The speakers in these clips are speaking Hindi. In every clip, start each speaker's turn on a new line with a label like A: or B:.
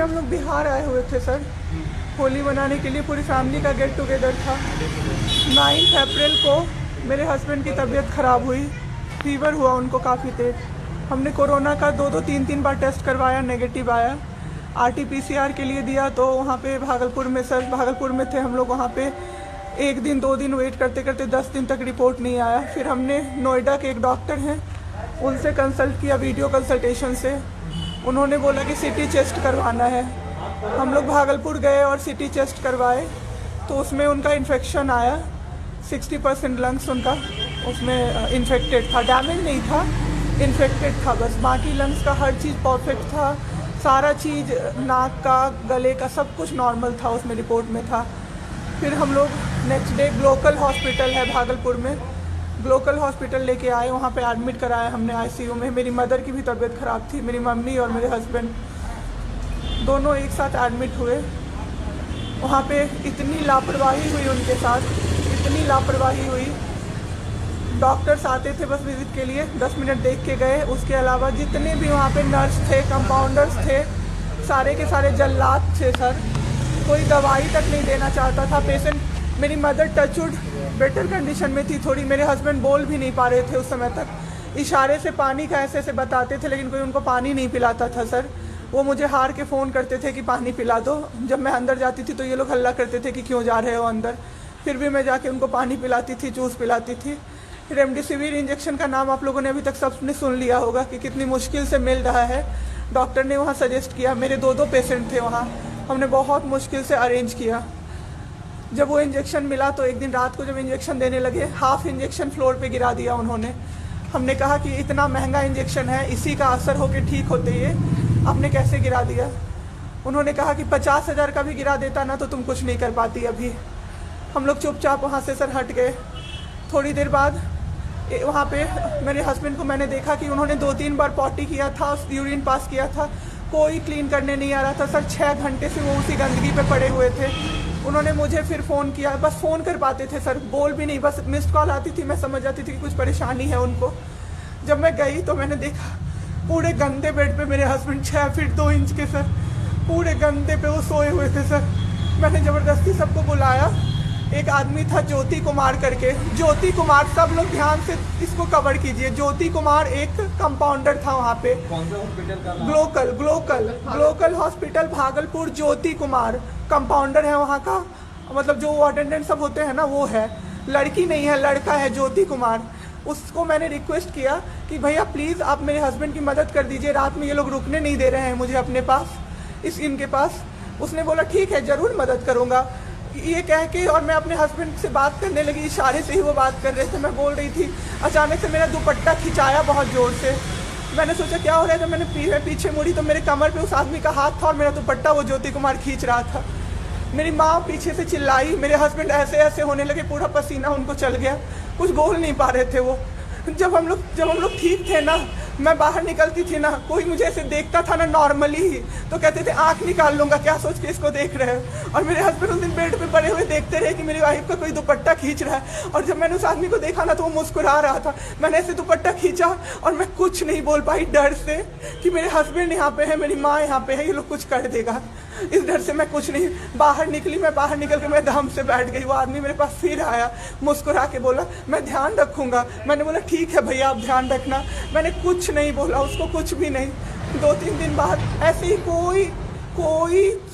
A: हम लोग बिहार आए हुए थे सर, होली मनाने के लिए पूरी फैमिली का गेट टुगेदर था। 9 अप्रैल को मेरे हस्बैंड की तबीयत ख़राब हुई, फीवर हुआ उनको काफ़ी तेज। हमने कोरोना का 2-2 3-3 बार टेस्ट करवाया, नेगेटिव आया। RT-PCR के लिए दिया तो वहाँ पे भागलपुर में सर, भागलपुर में थे हम लोग, वहाँ पे 1 दिन 2 दिन वेट करते करते 10 दिन तक रिपोर्ट नहीं आया। फिर हमने नोएडा के एक डॉक्टर हैं उनसे कंसल्ट किया, वीडियो कंसल्टेशन से। उन्होंने बोला कि CT चेस्ट करवाना है। हम लोग भागलपुर गए और CT चेस्ट करवाए तो उसमें उनका इन्फेक्शन आया। 60% लंग्स उनका उसमें इन्फेक्टेड था, डैमेज नहीं था, इन्फेक्टेड था बस। बाकी लंग्स का हर चीज़ परफेक्ट था, सारा चीज़ नाक का, गले का सब कुछ नॉर्मल था, उसमें रिपोर्ट में था। फिर हम लोग नेक्स्ट डे ग्लोकल हॉस्पिटल है भागलपुर में, ग्लोकल हॉस्पिटल लेके आए, वहाँ पे एडमिट कराया हमने ICU में। मेरी मदर की भी तबीयत ख़राब थी, मेरी मम्मी और मेरे हस्बैंड दोनों एक साथ एडमिट हुए। वहाँ पे इतनी लापरवाही हुई उनके साथ, इतनी लापरवाही हुई। डॉक्टर्स आते थे बस विजिट के लिए, 10 मिनट देख के गए। उसके अलावा जितने भी वहाँ पे नर्स थे, कंपाउंडर्स थे, सारे के सारे जल्लाद थे सर। कोई दवाई तक नहीं देना चाहता था पेशेंट। मेरी मदर टचवुड बेटर कंडीशन में थी थोड़ी, मेरे हस्बैंड बोल भी नहीं पा रहे थे उस समय तक। इशारे से पानी का ऐसे ऐसे बताते थे, लेकिन कोई उनको पानी नहीं पिलाता था सर। वो मुझे हार के फ़ोन करते थे कि पानी पिला दो। जब मैं अंदर जाती थी तो ये लोग हल्ला करते थे कि क्यों जा रहे हो अंदर। फिर भी मैं जाके उनको पानी पिलाती थी, जूस पिलाती थी। रेमडेसिविर इंजेक्शन का नाम आप लोगों ने अभी तक सबने सुन लिया होगा कि कितनी मुश्किल से मिल रहा है। डॉक्टर ने वहाँ सजेस्ट किया, मेरे 2 पेशेंट थे वहाँ, हमने बहुत मुश्किल से अरेंज किया। जब वो इंजेक्शन मिला तो एक दिन रात को जब इंजेक्शन देने लगे, हाफ इंजेक्शन फ्लोर पे गिरा दिया उन्होंने। हमने कहा कि इतना महंगा इंजेक्शन है, इसी का असर होके ठीक होते ये आपने कैसे गिरा दिया। उन्होंने कहा कि 50,000 का भी गिरा देता ना तो तुम कुछ नहीं कर पाती अभी। हम लोग चुपचाप वहाँ से सर हट गए। थोड़ी देर बाद वहाँ पे मेरे हस्बैंड को मैंने देखा कि उन्होंने 2-3 बार पॉटी किया था, यूरिन पास किया था, कोई क्लीन करने नहीं आ रहा था सर। 6 घंटे से वो उसी गंदगी पे पड़े हुए थे। उन्होंने मुझे फिर फ़ोन किया, बस फ़ोन कर पाते थे सर, बोल भी नहीं, बस मिस्ड कॉल आती थी, मैं समझ जाती थी कि कुछ परेशानी है उनको। जब मैं गई तो मैंने देखा पूरे गंदे बेड पे मेरे हस्बैंड 6 फीट 2 इंच के सर, पूरे गंदे पे वो सोए हुए थे सर। मैंने ज़बरदस्ती सबको बुलाया। एक आदमी था ज्योति कुमार करके, ज्योति कुमार, सब लोग ध्यान से इसको कवर कीजिए। ज्योति कुमार एक कंपाउंडर था वहाँ पे।
B: कौन सा हॉस्पिटल का नाम?
A: Glocal hospital Bhagalpur. Jyoti Kumar compounder है वहाँ का, मतलब जो अटेंडेंट सब होते हैं ना वो है, लड़की नहीं है लड़का है, ज्योति कुमार। उसको मैंने रिक्वेस्ट किया कि भैया प्लीज़ आप मेरे हस्बैंड की मदद कर दीजिए, रात में ये लोग रुकने नहीं दे रहे हैं मुझे अपने पास, इनके पास। उसने बोला ठीक है ज़रूर मदद करूँगा, ये कह के, और मैं अपने हस्बैंड से बात करने लगी, इशारे से ही वो बात कर रहे थे, मैं बोल रही थी। अचानक से मेरा दुपट्टा खिंचाया बहुत ज़ोर से। मैंने सोचा क्या हो रहा है, जब मैंने पीछे मुड़ी तो मेरे कमर पे उस आदमी का हाथ था और मेरा दुपट्टा वो ज्योति कुमार खींच रहा था। मेरी माँ पीछे से चिल्लाई, मेरे हस्बैंड ऐसे ऐसे होने लगे, पूरा पसीना उनको चल गया, कुछ बोल नहीं पा रहे थे वो। जब हम लोग ठीक थे ना, मैं बाहर निकलती थी ना, कोई मुझे ऐसे देखता था ना नॉर्मली ही तो कहते थे आंख निकाल लूंगा, क्या सोच के इसको देख रहे हो। और मेरे हस्बैंड उस दिन बेड पे पड़े हुए देखते रहे कि मेरी वाइफ का कोई दुपट्टा खींच रहा है। और जब मैंने उस आदमी को देखा ना तो वो मुस्कुरा रहा था। मैंने ऐसे दुपट्टा खींचा और मैं कुछ नहीं बोल पाई डर से कि मेरे हस्बैंड यहाँ पे है, मेरी माँ यहाँ पे है, ये लोग कुछ कर देगा, इस डर से मैं कुछ नहीं बाहर निकली। मैं बाहर निकल के मैं दम से बैठ गई। वो आदमी मेरे पास फिर आया, मुस्कुरा के बोला मैं ध्यान रखूंगा। मैंने बोला ठीक है भैया आप ध्यान रखना। मैंने कुछ नहीं बोला उसको, कुछ भी नहीं। 2-3 दिन बाद ऐसे ही कोई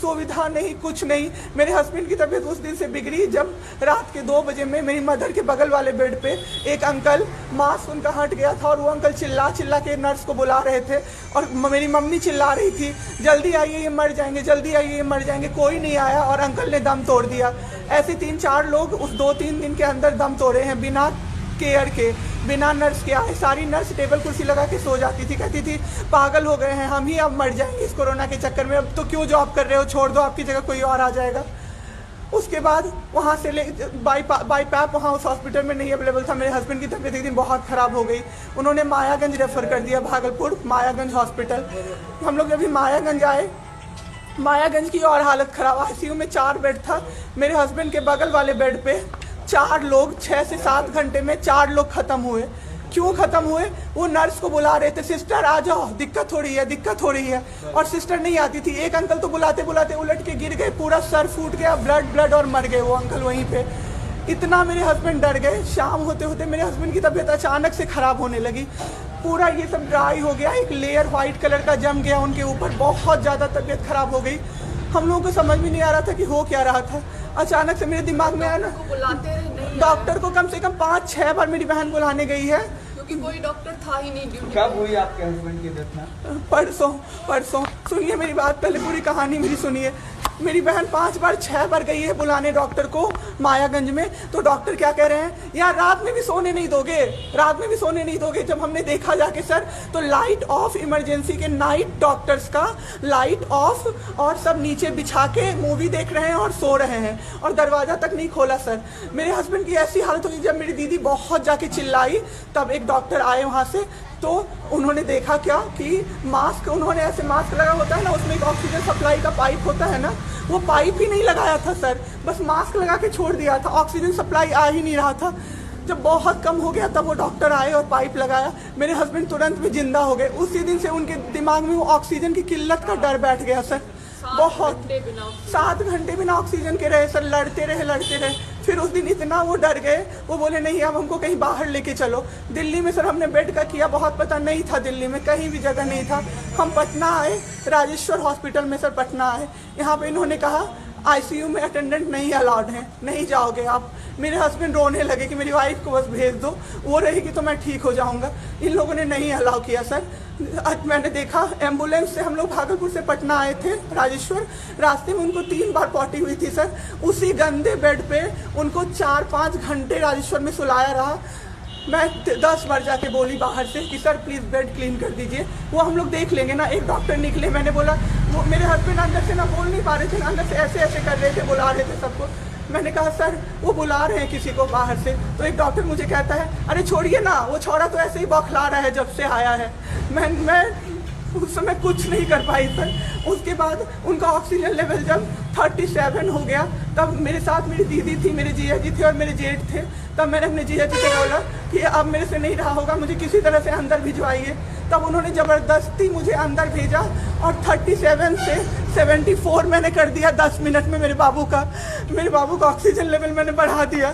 A: सुविधा नहीं, कुछ नहीं। मेरे हस्बैंड की तबीयत उस दिन से बिगड़ी जब रात के 2 बजे में मेरी मदर के बगल वाले बेड पे एक अंकल, मास्क उनका हट गया था और वो अंकल चिल्ला के नर्स को बुला रहे थे और मेरी मम्मी चिल्ला रही थी जल्दी आइए ये मर जाएंगे, जल्दी आइए ये मर जाएंगे। कोई नहीं आया और अंकल ने दम तोड़ दिया। ऐसे 3-4 लोग उस 2-3 दिन के अंदर दम तोड़े हैं बिना केयर के, बिना नर्स के आए। सारी नर्स टेबल कुर्सी लगा के सो जाती थी, कहती थी पागल हो गए हैं हम ही, अब मर जाएंगे इस कोरोना के चक्कर में, अब तो क्यों जॉब कर रहे हो, छोड़ दो, आपकी जगह कोई और आ जाएगा। उसके बाद वहाँ से बाई पैप वहाँ उस हॉस्पिटल में नहीं अवेलेबल था। मेरे हस्बैंड की तबीयत एक दिन बहुत ख़राब हो गई, उन्होंने मायागंज रेफ़र कर दिया, भागलपुर मायागंज हॉस्पिटल। हम लोग जब भी मायागंज आए, मायागंज की और हालत ख़राब। ICU में 4 बेड था। मेरे हस्बैंड के बगल वाले बेड पे 4 लोग 6 से 7 घंटे में 4 लोग ख़त्म हुए। क्यों ख़त्म हुए? वो नर्स को बुला रहे थे, सिस्टर आ जाओ, दिक्कत हो रही है, दिक्कत हो रही है, और सिस्टर नहीं आती थी। एक अंकल तो बुलाते बुलाते उलट के गिर गए, पूरा सर फूट गया, ब्लड और मर गए वो अंकल वहीं पे। इतना मेरे हस्बैंड डर गए। शाम होते होते मेरे हस्बैंड की तबीयत अचानक से ख़राब होने लगी, पूरा ये सब ड्राई हो गया, एक लेयर वाइट कलर का जम गया उनके ऊपर, बहुत ज़्यादा तबीयत ख़राब हो गई। हम लोगों को समझ में नहीं आ रहा था कि हो क्या रहा था। अचानक से मेरे दिमाग में आया ना, डॉक्टर को कम से कम 5-6 बार मेरी बहन बुलाने गई है,
B: क्योंकि कोई डॉक्टर था ही नहीं ड्यूटी।
C: कब हुई आपके हस्बैंड की डेथ?
A: परसों। सुनिए मेरी बात, पहले पूरी कहानी मेरी सुनिए। मेरी बहन 5-6 बार गई है बुलाने डॉक्टर को मायागंज में, तो डॉक्टर क्या कह रहे हैं, यार रात में भी सोने नहीं दोगे, रात में भी सोने नहीं दोगे। जब हमने देखा जाके सर, तो लाइट ऑफ, इमरजेंसी के नाइट डॉक्टर्स का लाइट ऑफ, और सब नीचे बिछा के मूवी देख रहे हैं और सो रहे हैं, और दरवाज़ा तक नहीं खोला सर। मेरे हस्बैंड की ऐसी हालत हुई, जब मेरी दीदी बहुत जाके चिल्लाई, तब एक डॉक्टर आए वहाँ से, तो उन्होंने देखा क्या कि मास्क, उन्होंने ऐसे मास्क लगा होता है ना, उसमें एक ऑक्सीजन सप्लाई का पाइप होता है ना, वो पाइप ही नहीं लगाया था सर, बस मास्क लगा के छोड़ दिया था, ऑक्सीजन सप्लाई आ ही नहीं रहा था। जब बहुत कम हो गया तब वो डॉक्टर आए और पाइप लगाया, मेरे हस्बैंड तुरंत में जिंदा हो गए। उसी दिन से उनके दिमाग में वो ऑक्सीजन की किल्लत का डर बैठ गया सर। बहुत 7 घंटे बिना ऑक्सीजन के रहे सर, लड़ते रहे। फिर उस दिन इतना वो डर गए, वो बोले नहीं अब हमको कहीं बाहर लेके चलो। दिल्ली में सर हमने बेड का किया, बहुत पता नहीं था, दिल्ली में कहीं भी जगह नहीं था। हम पटना आए, राजेश्वर हॉस्पिटल में सर पटना आए। यहाँ पे इन्होंने कहा आईसीयू में अटेंडेंट नहीं अलाउड है, नहीं जाओगे आप। मेरे हस्बैंड रोने लगे कि मेरी वाइफ को बस भेज दो, वो रहेगी तो मैं ठीक हो जाऊंगा। इन लोगों ने नहीं अलाउ किया सर। आज मैंने देखा, एम्बुलेंस से हम लोग भागलपुर से पटना आए थे राजेश्वर, रास्ते में उनको 3 बार पॉटी हुई थी सर। उसी गंदे बेड पे उनको 4-5 घंटे राजेश्वर में सुलाया रहा। मैं 10 बार जाके बोली बाहर से कि सर प्लीज़ बेड क्लीन कर दीजिए, वो हम लोग देख लेंगे ना। एक डॉक्टर निकले, मैंने बोला, वो मेरे हस्बैंड अंदर से ना बोल नहीं पा रहे थे, अंदर से ऐसे कर रहे थे, बुला रहे थे सबको। मैंने कहा सर वो बुला रहे हैं किसी को बाहर से, तो एक डॉक्टर मुझे कहता है अरे छोड़िए ना, वो छोरा तो ऐसे ही बौखला रहा है जब से आया है। मैं उस समय कुछ नहीं कर पाई सर। उसके बाद उनका ऑक्सीजन लेवल जब 37 हो गया, तब मेरे साथ मेरी दीदी थी, मेरे जीजा जी थे और मेरे जेठ थे। तब मैंने अपने जीजा जी से बोला कि अब मेरे से नहीं रहा होगा, मुझे किसी तरह से अंदर भिजवाइए। तब उन्होंने ज़बरदस्ती मुझे अंदर भेजा और 37 से 74 मैंने कर दिया 10 मिनट में। मेरे बाबू का ऑक्सीजन लेवल मैंने बढ़ा दिया।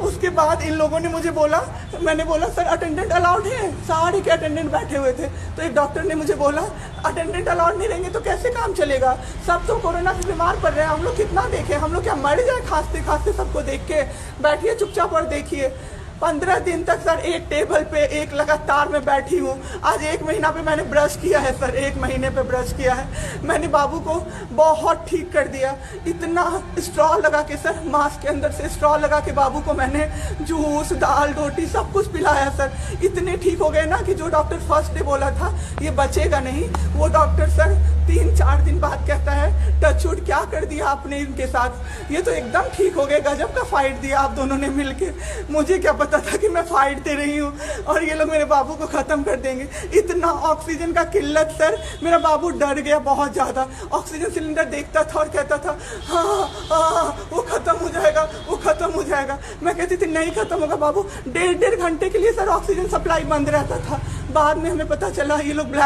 A: उसके बाद इन लोगों ने मुझे बोला, मैंने बोला सर अटेंडेंट अलाउड है, सारे के अटेंडेंट बैठे हुए थे। तो एक डॉक्टर ने मुझे बोला अटेंडेंट अलाउड नहीं रहेंगे तो कैसे काम चलेगा, सब तो कोरोना से बीमार पड़ रहे हैं, हम लोग कितना देखें, हम लोग क्या मर जाए खांसते खांसते सबको देख के। बैठिए चुपचाप और देखिए। 15 दिन तक सर एक टेबल पे एक लगातार मैं बैठी हूँ। आज 1 महीना पे मैंने ब्रश किया है सर, 1 महीने पे ब्रश किया है मैंने। बाबू को बहुत ठीक कर दिया। इतना स्ट्रॉ लगा के सर, मास्क के अंदर से स्ट्रॉ लगा के बाबू को मैंने जूस, दाल, रोटी सब कुछ पिलाया सर। इतने ठीक हो गए ना कि जो डॉक्टर फर्स्ट डे बोला था ये बचेगा नहीं, वो डॉक्टर सर 3-4 दिन बाद कहता है टचवुड क्या कर दिया आपने इनके साथ, ये तो एकदम ठीक हो गए, गजब का फाइट दिया आप दोनों ने मिलके। मुझे क्या पता था कि मैं फाइट दे रही हूँ और ये लोग मेरे बाबू को ख़त्म कर देंगे। इतना ऑक्सीजन का किल्लत सर, मेरा बाबू डर गया बहुत ज़्यादा। ऑक्सीजन सिलेंडर देखता था और कहता था हाँ वो ख़त्म हो जाएगा, वो ख़त्म हो जाएगा। मैं कहती थी नहीं ख़त्म होगा बाबू। 1.5 घंटे के लिए सर ऑक्सीजन सप्लाई बंद रहता था। बाद में हमें पता चला ये लोग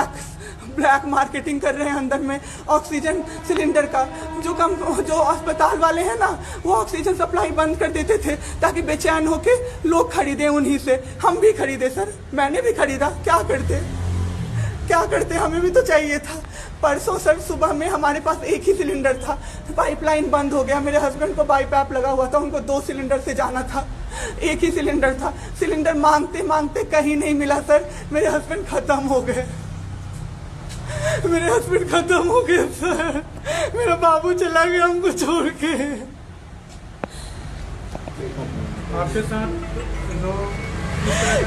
A: ब्लैक मार्केटिंग कर रहे हैं अंदर में ऑक्सीजन सिलेंडर का। जो अस्पताल वाले हैं ना, वो ऑक्सीजन सप्लाई बंद कर देते थे ताकि बेचैन होके लोग खरीदें उन्हीं से। हम भी खरीदे सर, मैंने भी खरीदा। क्या करते हमें भी तो चाहिए था। परसों सर सुबह में हमारे पास एक ही सिलेंडर था, पाइपलाइन बंद हो गया। मेरे हस्बैंड को बाईपैप लगा हुआ था, उनको 2 सिलेंडर से जाना था, एक ही सिलेंडर था। सिलेंडर मांगते मांगते कहीं नहीं मिला सर, मेरे हस्बैंड खत्म हो गए सर। मेरा बाबू चला गया हमको छोड़ के।
C: आपके साथ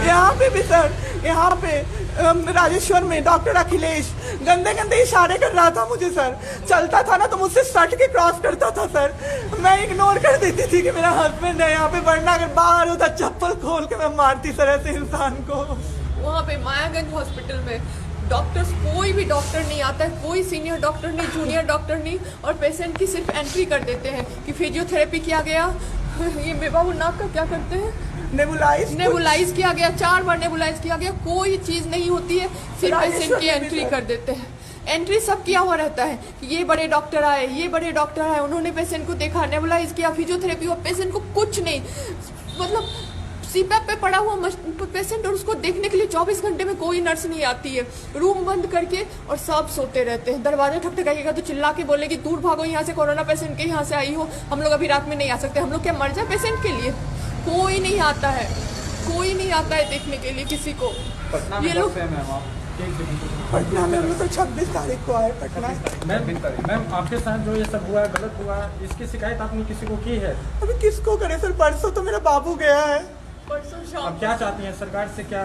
A: यहाँ पे भी सर, यहाँ पे राजेश्वर में डॉक्टर अखिलेश गंदे इशारे कर रहा था मुझे सर। चलता था ना तो मुझसे सट के क्रॉस करता था सर। मैं इग्नोर कर देती थी कि मेरा हस्बैंड है यहाँ पे, वरना अगर बाहर होता चप्पल खोल के मैं मारती सर ऐसे इंसान को।
B: वहाँ पे मायागंज हॉस्पिटल में डॉक्टर्स, कोई भी डॉक्टर नहीं आता है, कोई सीनियर डॉक्टर नहीं, जूनियर डॉक्टर नहीं, और पेशेंट की सिर्फ एंट्री कर देते हैं कि फिजियोथेरेपी किया गया। ये बाबू नाक का क्या करते हैं? नेबुलाइज किया गया, 4 बार नेबुलाइज किया गया, कोई चीज नहीं होती है, सिर्फ पेशेंट की एंट्री कर देते हैं। एंट्री सब किया हुआ रहता है कि ये बड़े डॉक्टर आए, ये बड़े डॉक्टर आए, उन्होंने पेशेंट को देखा, नेबुलाइज किया, फिजियोथेरेपी हुआ, पेशेंट को कुछ नहीं, मतलब सीपैप पे पड़ा हुआ पेशेंट, और उसको देखने के लिए 24 घंटे में कोई नर्स नहीं आती है, रूम बंद करके, और सब सोते रहते हैं। दरवाजा ठकठकाइएगा तो चिल्ला के बोलेगी दूर भागो यहाँ से, कोरोना पेशेंट के यहाँ से आई हो, हम लोग अभी रात में नहीं आ सकते। हम लोग क्या मर जाए पेशेंट के लिए? कोई नहीं आता है, कोई नहीं आता है देखने के लिए किसी को। ये लोग
A: पटना में हम लोग तो 26 तारीख को आए पटना।
C: मैम आपके साथ जो ये सब हुआ, गलत हुआ, इसकी शिकायत आपने किसी को की है?
A: अभी किसको करे सर? परसों तो मेरा बाबू गया है।
B: परसों शाम
C: अब क्या चाहती हैं सरकार से? क्या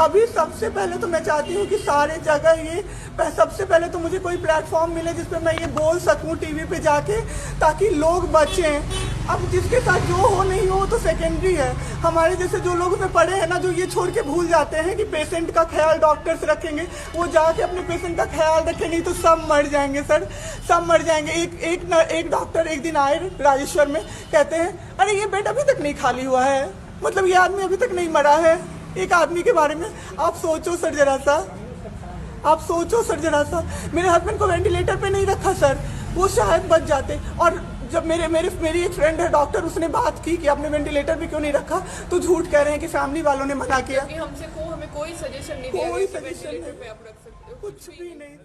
A: अभी सबसे पहले तो मैं चाहती हूँ कि सारे जगह ये सबसे पहले तो मुझे कोई प्लेटफॉर्म मिले जिसपे मैं ये बोल सकूँ टीवी पे जाके, ताकि लोग बचें। अब जिसके साथ जो हो नहीं हो तो सेकेंडरी है। हमारे जैसे जो लोग उसमें पड़े हैं ना, जो ये छोड़ के भूल जाते हैं कि पेशेंट का ख्याल डॉक्टर्स रखेंगे, वो जाके अपने पेशेंट का ख्याल रखें, नहीं तो सब मर जाएंगे सर, सब मर जाएंगे। एक डॉक्टर एक दिन आए राजेश्वर में, कहते हैं अरे ये बेड अभी तक नहीं खाली हुआ है, मतलब ये आदमी अभी तक नहीं मरा है। एक आदमी के बारे में आप सोचो सर जरा सा, आप सोचो सर जरा सा। मेरे हस्बैंड को वेंटिलेटर पे नहीं रखा सर, वो शायद बच जाते। और जब मेरी एक फ्रेंड है डॉक्टर, उसने बात की कि आपने वेंटिलेटर पे क्यों नहीं रखा, तो झूठ कह रहे हैं कि फैमिली वालों ने मना किया।
B: हमें कोई सजेशन नहीं दिया,
A: कोई सजेशन
B: वेंटिलेटर पे आप रख सकते हो,
A: कुछ भी नहीं।